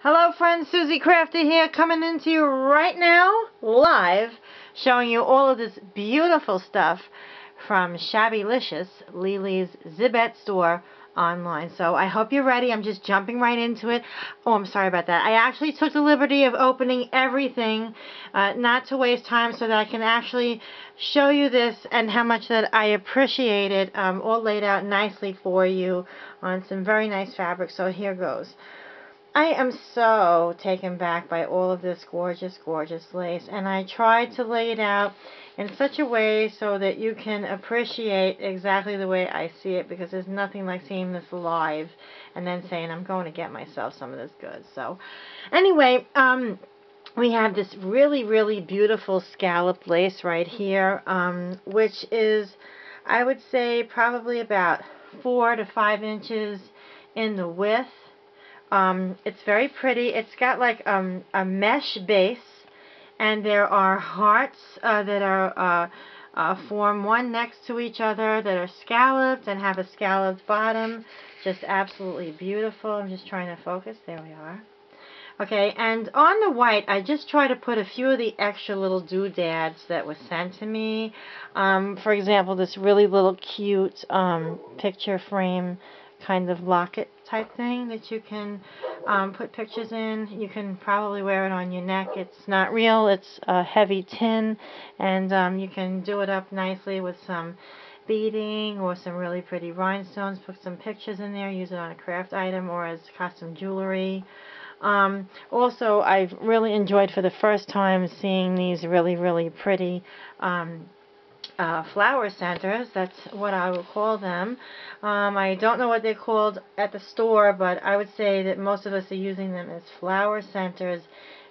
Hello friends, Suzie Crafty here, coming into you right now, live, showing you all of this beautiful stuff from Shabbylishious, Lily's Zibet store online. So I hope you're ready. I'm just jumping right into it. Oh, I'm sorry about that. I actually took the liberty of opening everything, not to waste time, so that I can actually show you this and how much that I appreciate it, all laid out nicely for you on some very nice fabric. So here goes. I am so taken back by all of this gorgeous, gorgeous lace, and I tried to lay it out in such a way so that you can appreciate exactly the way I see it, because there's nothing like seeing this live and then saying, I'm going to get myself some of this good. So anyway, we have this really, really beautiful scalloped lace right here, which is, I would say, probably about 4 to 5 inches in the width. It's very pretty. It's got like a mesh base, and there are hearts that are form one next to each other that are scalloped and have a scalloped bottom. Just absolutely beautiful. I'm just trying to focus. There we are. Okay, and on the white, I just try to put a few of the extra little doodads that were sent to me. For example, this really little cute picture frame kind of locket type thing that you can put pictures in. You can probably wear it on your neck. It's not real, it's heavy tin, and you can do it up nicely with some beading or some really pretty rhinestones. Put some pictures in there, use it on a craft item or as custom jewelry. Also, I've really enjoyed for the first time seeing these really, really pretty flower centers. That's what I would call them. I don't know what they're called at the store, but I would say that most of us are using them as flower centers.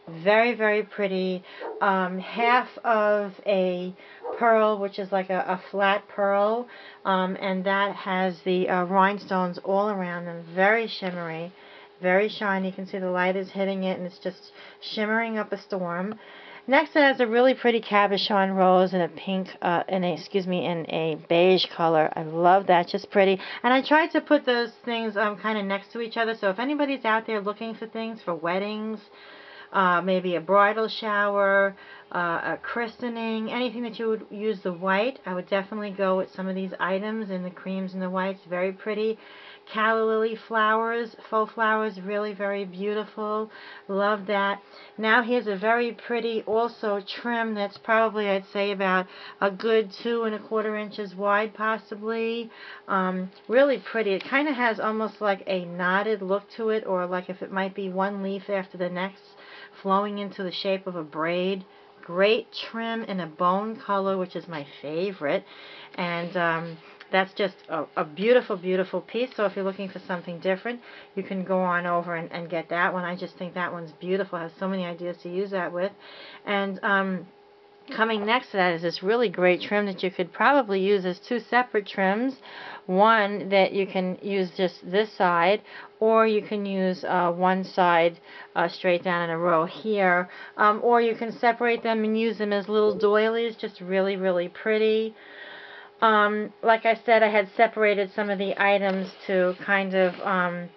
Very, very pretty. Half of a pearl, which is like a flat pearl, and that has the rhinestones all around them. Very shimmery, very shiny. You can see the light is hitting it, and it's just shimmering up a storm. Next, it has a really pretty cabochon rose in a pink, in a beige color. I love that, just pretty. And I tried to put those things kind of next to each other. So if anybody's out there looking for things for weddings, maybe a bridal shower, a christening, anything that you would use the white, I would definitely go with some of these items in the creams and the whites. Very pretty. Calla lily flowers, faux flowers, really very beautiful. Love that. Now here's a very pretty also trim that's probably, I'd say, about a good 2 1/4 inches wide possibly. Really pretty. It kind of has almost like a knotted look to it, or like if it might be one leaf after the next flowing into the shape of a braid. Great trim in a bone color, which is my favorite. And that's just a beautiful, beautiful piece. So if you're looking for something different, you can go on over and get that one. I just think that one's beautiful. I have so many ideas to use that with. And coming next to that is this really great trim that you could probably use as 2 separate trims. One that you can use just this side, or you can use one side straight down in a row here, or you can separate them and use them as little doilies. Just really, really pretty. Like I said, I had separated some of the items to kind of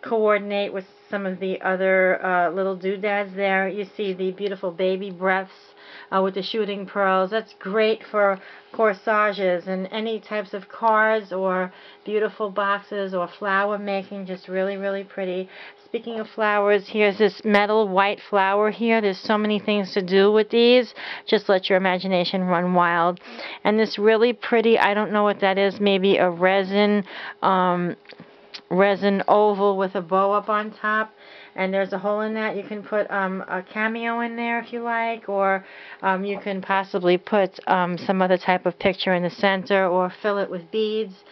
coordinate with some of the other little doodads there. You see the beautiful baby breaths with the shooting pearls. That's great for corsages and any types of cards or beautiful boxes or flower making. Just really, really pretty. Speaking of flowers, here's this metal white flower here. There's so many things to do with these. Just let your imagination run wild. And this really pretty, I don't know what that is, maybe a resin oval with a bow up on top, and there's a hole in that. You can put a cameo in there if you like, or you can possibly put some other type of picture in the center, or fill it with beads.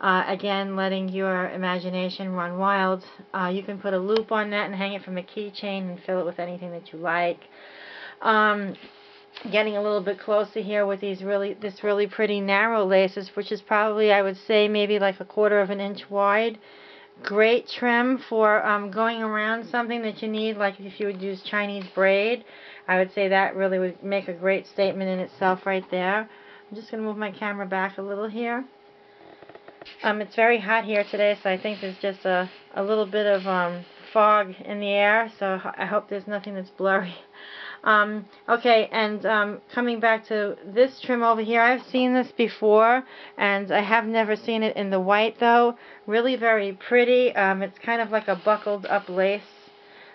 Again, letting your imagination run wild. You can put a loop on that and hang it from a keychain and fill it with anything that you like. Getting a little bit closer here with this really pretty narrow laces, which is probably, I would say, maybe like a 1/4 inch wide. Great trim for going around something that you need, like if you would use Chinese braid. I would say that really would make a great statement in itself right there. I'm just going to move my camera back a little here. It's very hot here today, so I think there's just a little bit of fog in the air, so I hope there's nothing that's blurry. Okay, and coming back to this trim over here, I've seen this before, and I have never seen it in the white though. Really very pretty. It's kind of like a buckled up lace.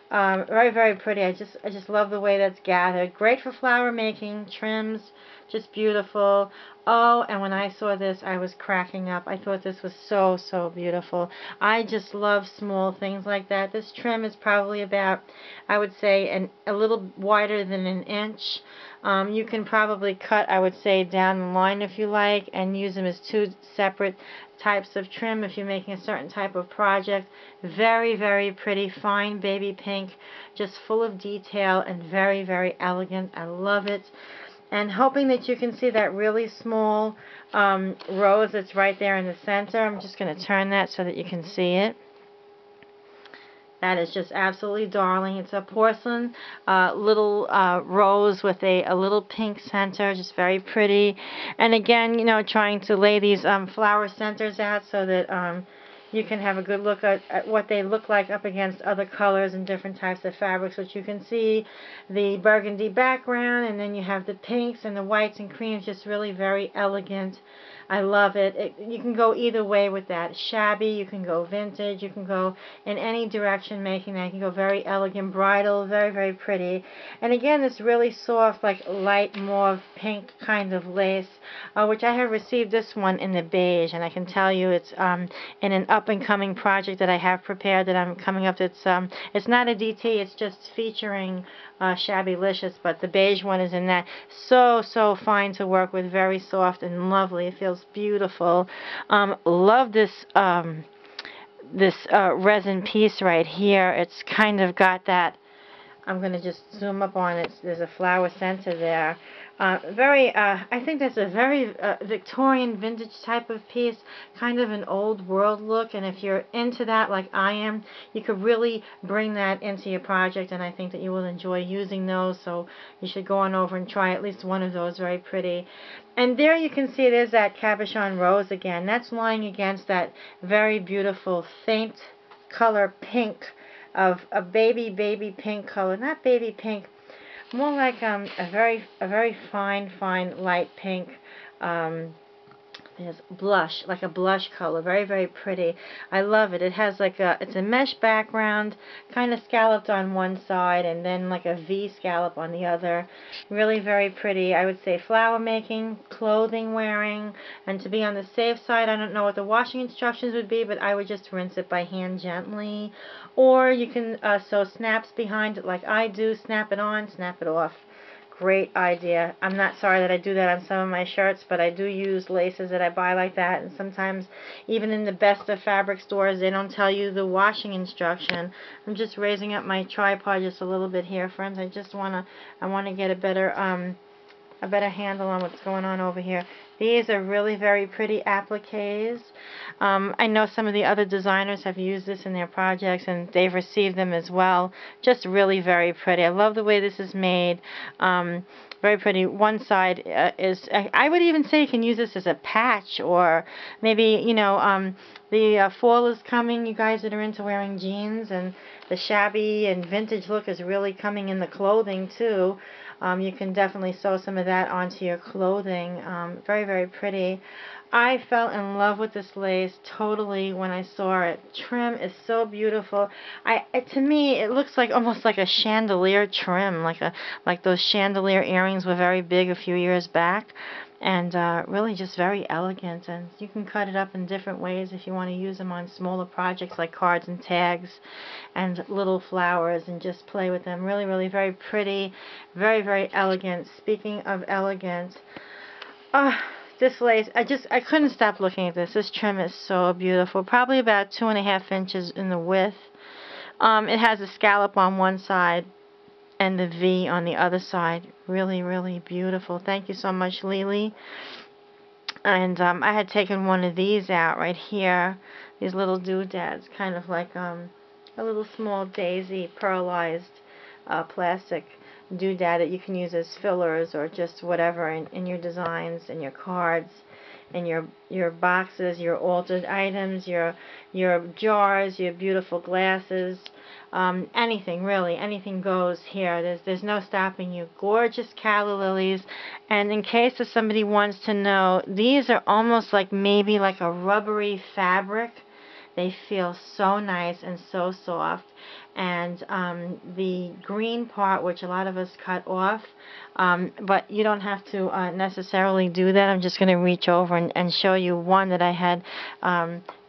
Very, very pretty. I just love the way that's gathered. Great for flower making, trims, just beautiful. Oh, and when I saw this, I was cracking up. I thought this was so, so beautiful. I just love small things like that. This trim is probably about, I would say, a little wider than an inch. You can probably cut, I would say, down the line if you like, and use them as two separate types of trim if you're making a certain type of project. Very, very pretty, fine baby pink, just full of detail and very, very elegant. I love it. And hoping that you can see that really small rose that's right there in the center. I'm just going to turn that so that you can see it. That is just absolutely darling. It's a porcelain little rose with a little pink center, just very pretty. And again, you know, trying to lay these flower centers out so that you can have a good look at what they look like up against other colors and different types of fabrics, which you can see the burgundy background, and then you have the pinks and the whites and creams, just really very elegant. I love it. You can go either way with that. Shabby, you can go vintage, you can go in any direction making that. You can go very elegant, bridal, very, very pretty. And again, this really soft, like light mauve pink kind of lace, which I have received this one in the beige, and I can tell you it's in an up-and-coming project that I have prepared that I'm coming up to. It's not a DT, it's just featuring Shabbylishious, but the beige one is in that. So, so fine to work with, very soft and lovely. It feels beautiful. Love this resin piece right here. It's kind of got that. I'm going to just zoom up on it. There's a flower center there. I think that's a very Victorian vintage type of piece, kind of an old world look, and if you're into that like I am, you could really bring that into your project, and I think that you will enjoy using those, so you should go on over and try at least one of those. Very pretty. And there you can see there's that cabochon rose again. That's lying against that very beautiful faint color pink of a baby pink color. Not baby pink, more like a very fine light pink. There's blush, like a blush color, very, very pretty. I love it. It has it's a mesh background, kind of scalloped on one side, and then like a V scallop on the other. Really very pretty. I would say flower making, clothing wearing, and to be on the safe side, I don't know what the washing instructions would be, but I would just rinse it by hand gently. Or you can sew snaps behind it like I do, snap it on, snap it off. Great idea. I'm not sorry that I do that on some of my shirts, but I do use laces that I buy like that, and sometimes even in the best of fabric stores they don't tell you the washing instruction. I'm just raising up my tripod just a little bit here, friends. I want to get a better handle on what's going on over here. These are really very pretty appliques. I know some of the other designers have used this in their projects and they've received them as well. Just really very pretty. I love the way this is made. Very pretty. One side I would even say you can use this as a patch, or maybe, you know, the fall is coming. You guys that are into wearing jeans, and the shabby and vintage look is really coming in the clothing too. You can definitely sew some of that onto your clothing. Very, very pretty. I fell in love with this lace totally when I saw it. Trim is so beautiful. To me, it looks like almost like a chandelier trim, like those chandelier earrings were very big a few years back, and really just very elegant. And you can cut it up in different ways if you want to use them on smaller projects like cards and tags and little flowers, and just play with them. Really, really very pretty, very, very elegant. Speaking of elegant, this lace, I couldn't stop looking at this. This trim is so beautiful. Probably about 2.5 inches in the width. It has a scallop on one side and the V on the other side. Really, really beautiful. Thank you so much, Lily. And I had taken one of these out right here. These little doodads, kind of like a little small daisy pearlized plastic doodad that you can use as fillers or just whatever in your designs and your cards. in your boxes, your altered items, your jars, your beautiful glasses. Anything really, anything goes here. There's no stopping you. Gorgeous calla lilies, and in case if somebody wants to know, these are almost like maybe like a rubbery fabric. They feel so nice and so soft. And the green part, which a lot of us cut off, but you don't have to necessarily do that. I'm just going to reach over and show you one that I had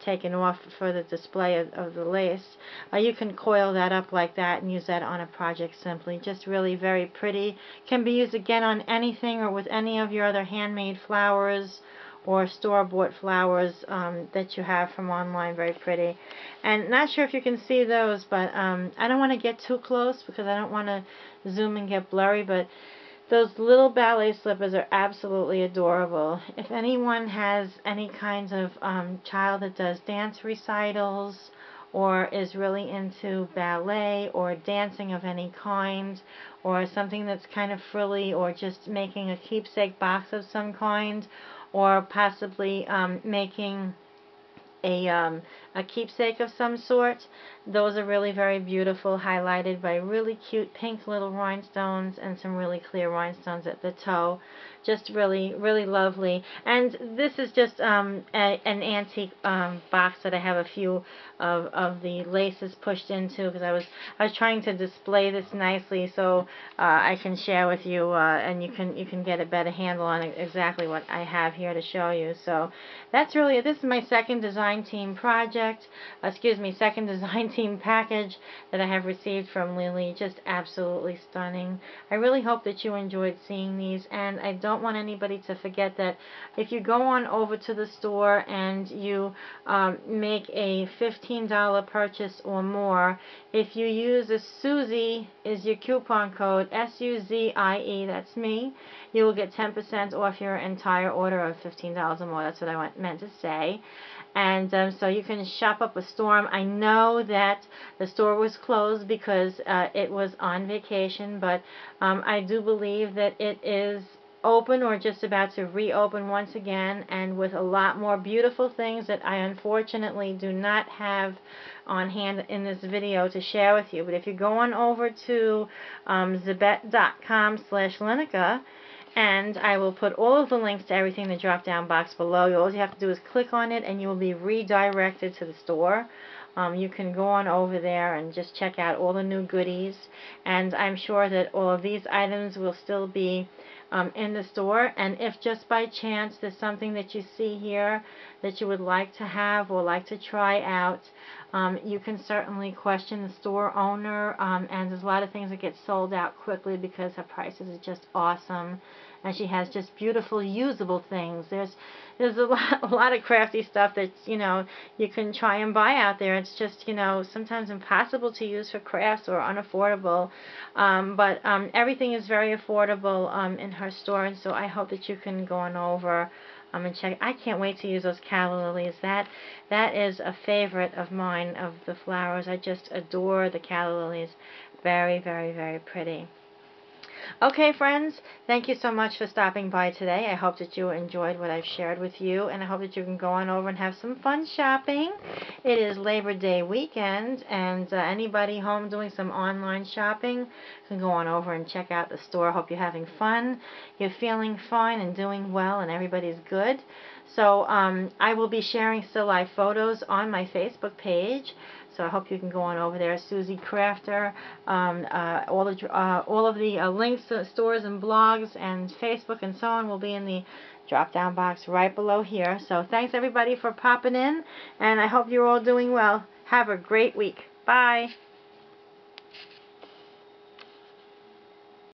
taken off for the display of the lace. You can coil that up like that and use that on a project simply. Just really very pretty. Can be used again on anything or with any of your other handmade flowers or store-bought flowers that you have from online. Very pretty. And not sure if you can see those, but I don't want to get too close because I don't want to zoom and get blurry, but those little ballet slippers are absolutely adorable. If anyone has any kinds of child that does dance recitals or is really into ballet or dancing of any kind, or something that's kind of frilly, or just making a keepsake box of some kind, or possibly making a keepsake of some sort, those are really very beautiful, highlighted by really cute pink little rhinestones and some really clear rhinestones at the toe. Just really, really lovely. And this is just an antique box that I have a few of the laces pushed into, because I was trying to display this nicely so I can share with you and you can get a better handle on exactly what I have here to show you. So that's really it. This is my second design team project, second design team package that I have received from Lily. Just absolutely stunning. I really hope that you enjoyed seeing these, and I don't want anybody to forget that if you go on over to the store and you make a $15 purchase or more, if you use a Suzie is your coupon code, SUZIE, that's me, you will get 10% off your entire order of $15 or more. That's what I meant to say. And so you can shop up a storm. I know that the store was closed because it was on vacation, but I do believe that it is open or just about to reopen once again, and with a lot more beautiful things that I unfortunately do not have on hand in this video to share with you. But if you go on over to Zibet.com/Linica, and I will put all of the links to everything in the drop down box below. All you have to do is click on it and you will be redirected to the store. You can go on over there and just check out all the new goodies, and I'm sure that all of these items will still be in the store. And if just by chance there's something that you see here that you would like to have or like to try out, you can certainly question the store owner, and there's a lot of things that get sold out quickly because her prices are just awesome, and she has just beautiful usable things. There's a lot of crafty stuff that you can try and buy out there. It's just sometimes impossible to use for crafts or unaffordable, but everything is very affordable in her store, and so I hope that you can go on over and check. I can't wait to use those calla lilies. That is a favorite of mine, of the flowers. I just adore the calla lilies. Very, very, very pretty. Okay, friends, thank you so much for stopping by today. I hope that you enjoyed what I've shared with you, and I hope that you can go on over and have some fun shopping. It is Labor Day weekend, and anybody home doing some online shopping can go on over and check out the store. I hope you're having fun, you're feeling fine and doing well, and everybody's good. So I will be sharing still life photos on my Facebook page. So I hope you can go on over there, Suzie Crafter. All of the links to stores and blogs and Facebook and so on will be in the drop-down box right below here. So thanks everybody for popping in, and I hope you're all doing well. Have a great week. Bye.